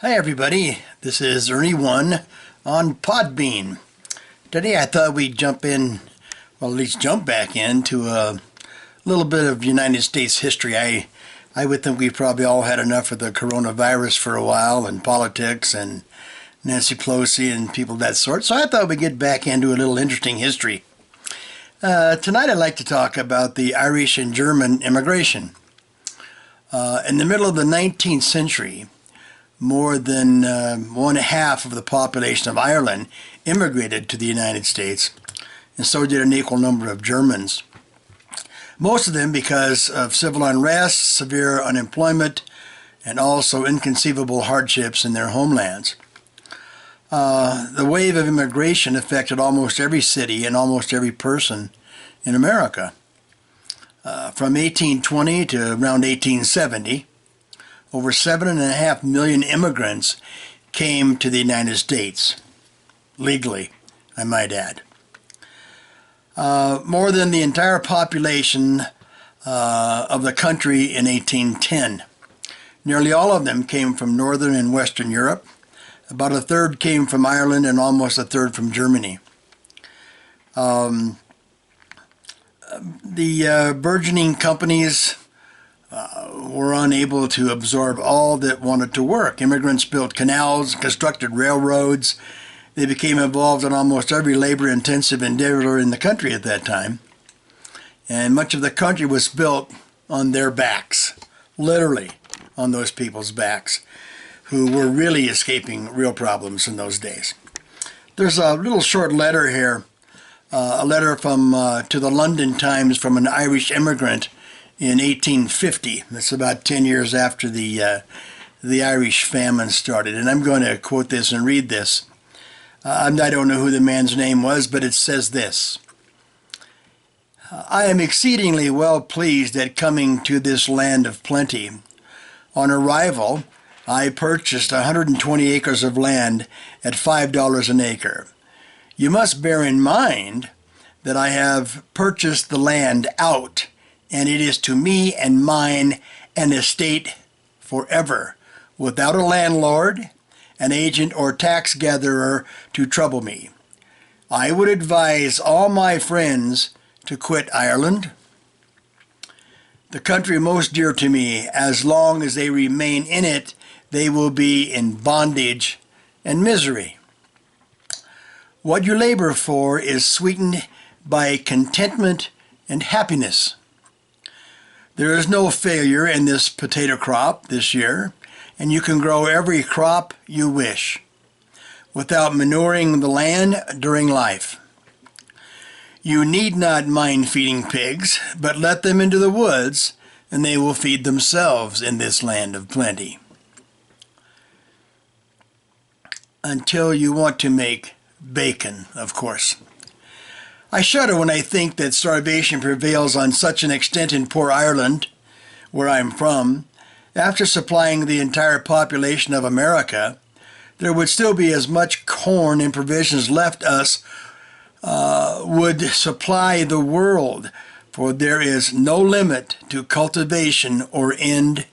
Hi everybody, this is Ernie1 on Podbean. Today I thought we'd jump in, well at least jump back into a little bit of United States history. I would think we've probably all had enough of the coronavirus for a while and politics and Nancy Pelosi and people of that sort, so I thought we'd get back into a little interesting history. Tonight I'd like to talk about the Irish and German immigration. In the middle of the 19th century, more than one half of the population of Ireland immigrated to the United States, and so did an equal number of Germans. Most of them because of civil unrest, severe unemployment, and also inconceivable hardships in their homelands. The wave of immigration affected almost every city and almost every person in America. From 1820 to around 1870, over 7.5 million immigrants came to the United States, legally, I might add. More than the entire population of the country in 1810. Nearly all of them came from Northern and Western Europe. About a third came from Ireland and almost a third from Germany. The burgeoning companies were unable to absorb all that wanted to work. Immigrants built canals, constructed railroads. They became involved in almost every labor-intensive endeavor in the country at that time. And much of the country was built on their backs, literally on those people's backs, who were really escaping real problems in those days. There's a little short letter here, a letter from to the London Times from an Irish immigrant in 1850. That's about 10 years after the Irish famine started. And I'm going to quote this and read this. I don't know who the man's name was, but it says this. I am exceedingly well pleased at coming to this land of plenty. On arrival, I purchased 120 acres of land at $5 an acre. You must bear in mind that I have purchased the land out, and it is to me and mine an estate forever, without a landlord, an agent, or tax gatherer to trouble me. I would advise all my friends to quit Ireland, the country most dear to me. As long as they remain in it, they will be in bondage and misery. What you labor for is sweetened by contentment and happiness. There is no failure in this potato crop this year, and you can grow every crop you wish without manuring the land during life. You need not mind feeding pigs, but let them into the woods, and they will feed themselves in this land of plenty. Until you want to make bacon, of course. I shudder when I think that starvation prevails on such an extent in poor Ireland, where I'm from. After supplying the entire population of America, there would still be as much corn and provisions left us would supply the world, for there is no limit to cultivation or end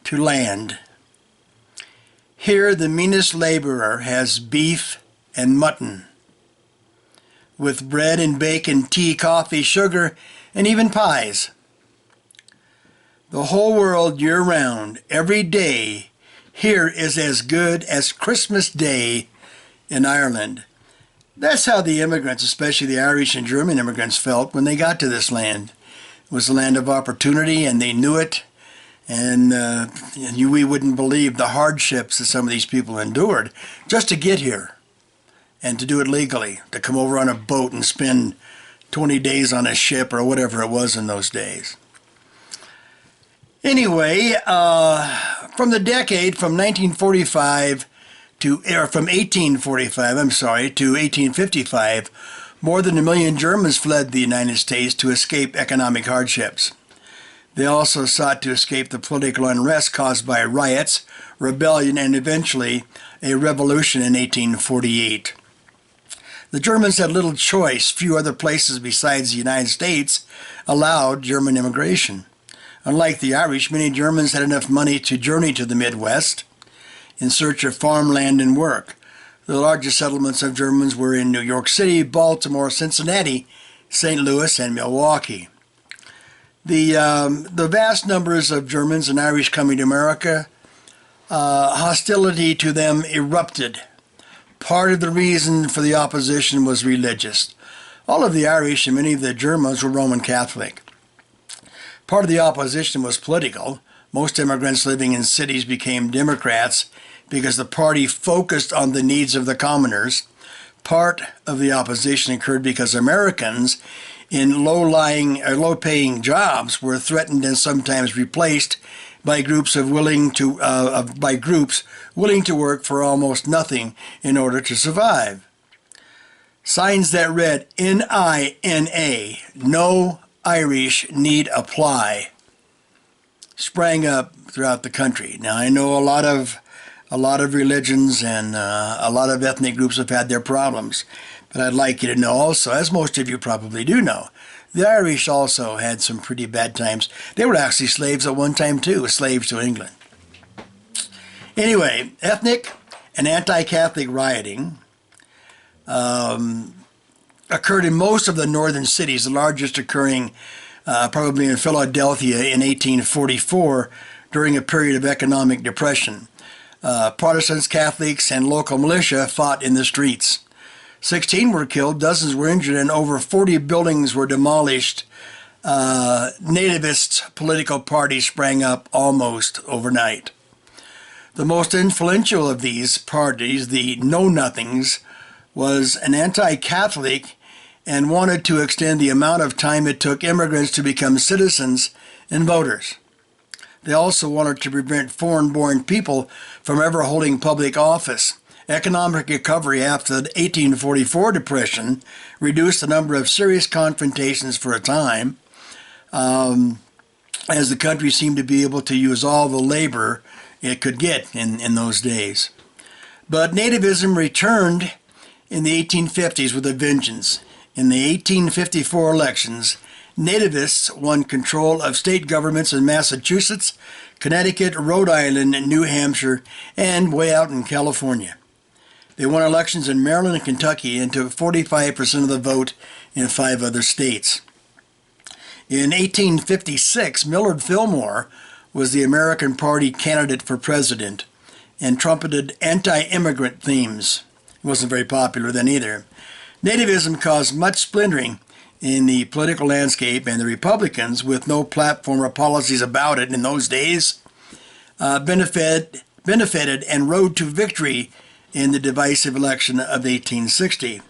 to land. Here the meanest laborer has beef and mutton, with bread and bacon, tea, coffee, sugar, and even pies. The whole world year-round, every day, here is as good as Christmas Day in Ireland. That's how the immigrants, especially the Irish and German immigrants, felt when they got to this land. It was a land of opportunity, and they knew it. And we wouldn't believe the hardships that some of these people endured just to get here. And to do it legally, to come over on a boat and spend 20 days on a ship or whatever it was in those days. Anyway, from the decade from 1845 to 1855, more than 1 million Germans fled the United States to escape economic hardships. They also sought to escape the political unrest caused by riots, rebellion, and eventually a revolution in 1848. The Germans had little choice. Few other places besides the United States allowed German immigration. Unlike the Irish, many Germans had enough money to journey to the Midwest in search of farmland and work. The largest settlements of Germans were in New York City, Baltimore, Cincinnati, St. Louis, and Milwaukee. The vast numbers of Germans and Irish coming to America, hostility to them erupted. Part of the reason for the opposition was religious. All of the Irish and many of the Germans were Roman Catholic. Part of the opposition was political. Most immigrants living in cities became Democrats because the party focused on the needs of the commoners. Part of the opposition occurred because Americans in low-paying jobs were threatened and sometimes replaced by groups willing to work for almost nothing in order to survive. Signs that read N-I-N-A, no Irish need apply, sprang up throughout the country. Now I know a lot of religions and a lot of ethnic groups have had their problems, but I'd like you to know also, as most of you probably do know, the Irish also had some pretty bad times. They were actually slaves at one time too, slaves to England. Anyway, ethnic and anti-Catholic rioting occurred in most of the northern cities, the largest occurring probably in Philadelphia in 1844 during a period of economic depression. Protestants, Catholics, and local militia fought in the streets. 16 were killed, dozens were injured, and over 40 buildings were demolished. Nativist political parties sprang up almost overnight. The most influential of these parties, the Know-Nothings, was an anti-Catholic and wanted to extend the amount of time it took immigrants to become citizens and voters. They also wanted to prevent foreign-born people from ever holding public office. Economic recovery after the 1844 Depression reduced the number of serious confrontations for a time, as the country seemed to be able to use all the labor it could get in those days. But nativism returned in the 1850s with a vengeance. In the 1854 elections, nativists won control of state governments in Massachusetts, Connecticut, Rhode Island, New Hampshire, and way out in California. They won elections in Maryland and Kentucky and took 45% of the vote in 5 other states. In 1856, Millard Fillmore was the American Party candidate for president and trumpeted anti-immigrant themes. It wasn't very popular then either. Nativism caused much splintering in the political landscape, and the Republicans, with no platform or policies about it in those days, benefited and rode to victory in the divisive election of 1860.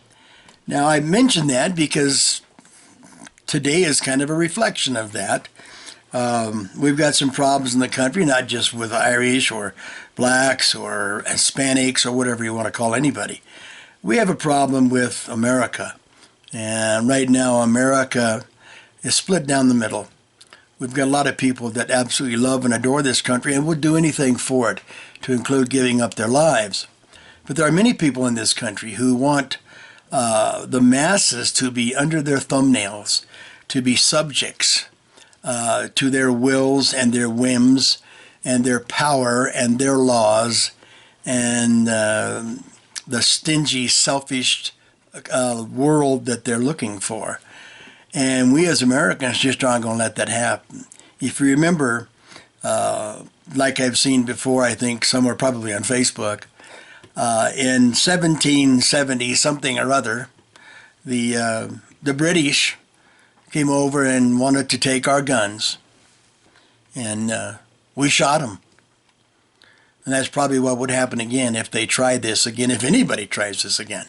Now, I mention that because today is kind of a reflection of that. We've got some problems in the country, not just with Irish or blacks or Hispanics or whatever you want to call anybody. We have a problem with America. And right now, America is split down the middle. We've got a lot of people that absolutely love and adore this country and would do anything for it, to include giving up their lives. But there are many people in this country who want the masses to be under their thumbnails, to be subjects to their wills and their whims and their power and their laws and the stingy, selfish world that they're looking for. And we as Americans just aren't going to let that happen. If you remember, like I've seen before, I think somewhere probably on Facebook, in 1770 something or other, the British came over and wanted to take our guns, and we shot them. And that's probably what would happen again if they tried this again, if anybody tries this again.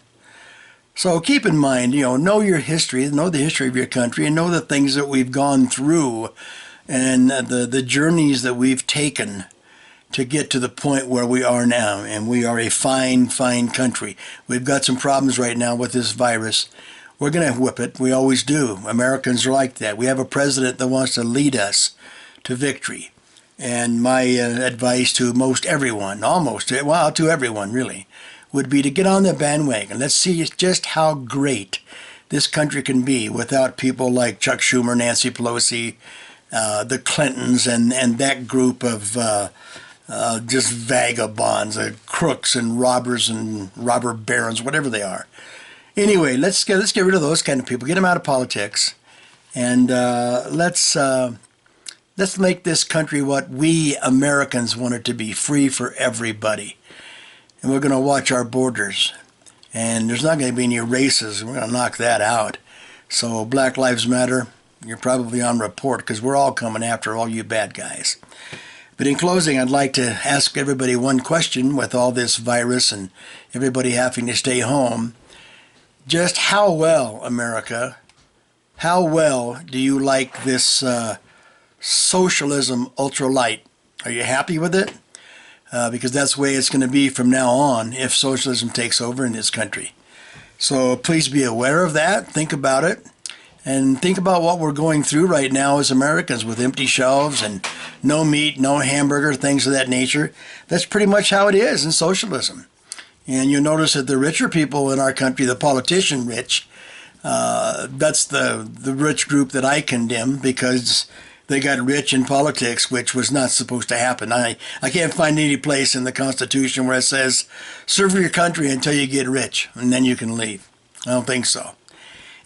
So keep in mind, know your history, know the history of your country, and know the things that we've gone through and the journeys that we've taken to get to the point where we are now. And we are a fine, fine country. We've got some problems right now with this virus. We're going to whip it. We always do. Americans are like that. We have a president that wants to lead us to victory. And my advice to most everyone, to everyone really, would be to get on the bandwagon. Let's see just how great this country can be without people like Chuck Schumer, Nancy Pelosi, the Clintons, and that group of just vagabonds, crooks and robbers and robber barons, whatever they are. Anyway, let's get rid of those kind of people. Get them out of politics, and let's make this country what we Americans want it to be: free for everybody. And we're going to watch our borders, and there's not going to be any races. We're going to knock that out. So Black Lives Matter, you're probably on report, because we're all coming after all you bad guys. But in closing, I'd like to ask everybody one question with all this virus and everybody having to stay home. Just how well, America, how well do you like this socialism ultralight? Are you happy with it? Because that's the way it's going to be from now on if socialism takes over in this country. So please be aware of that. Think about it. And think about what we're going through right now as Americans with empty shelves and no meat, no hamburger, things of that nature. That's pretty much how it is in socialism. And you'll notice that the richer people in our country, the politician rich, that's the rich group that I condemn, because they got rich in politics, which was not supposed to happen. I can't find any place in the Constitution where it says, serve your country until you get rich, and then you can leave. I don't think so.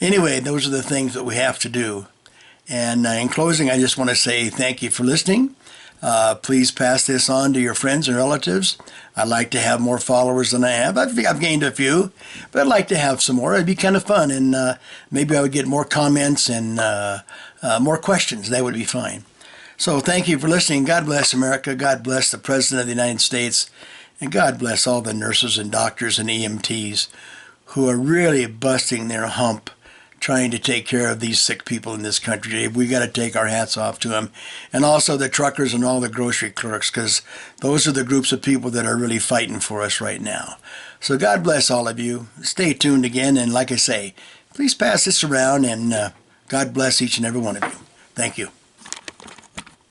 Anyway, those are the things that we have to do. And in closing, I just want to say thank you for listening. Please pass this on to your friends and relatives. I'd like to have more followers than I have. I've gained a few, but I'd like to have some more. It'd be kind of fun, and maybe I would get more comments and more questions. That would be fine. So thank you for listening. God bless America. God bless the President of the United States. And God bless all the nurses and doctors and EMTs who are really busting their hump trying to take care of these sick people in this country. We got to take our hats off to them. And also the truckers and all the grocery clerks, because those are the groups of people that are really fighting for us right now. So God bless all of you. Stay tuned again. And like I say, please pass this around, and God bless each and every one of you. Thank you.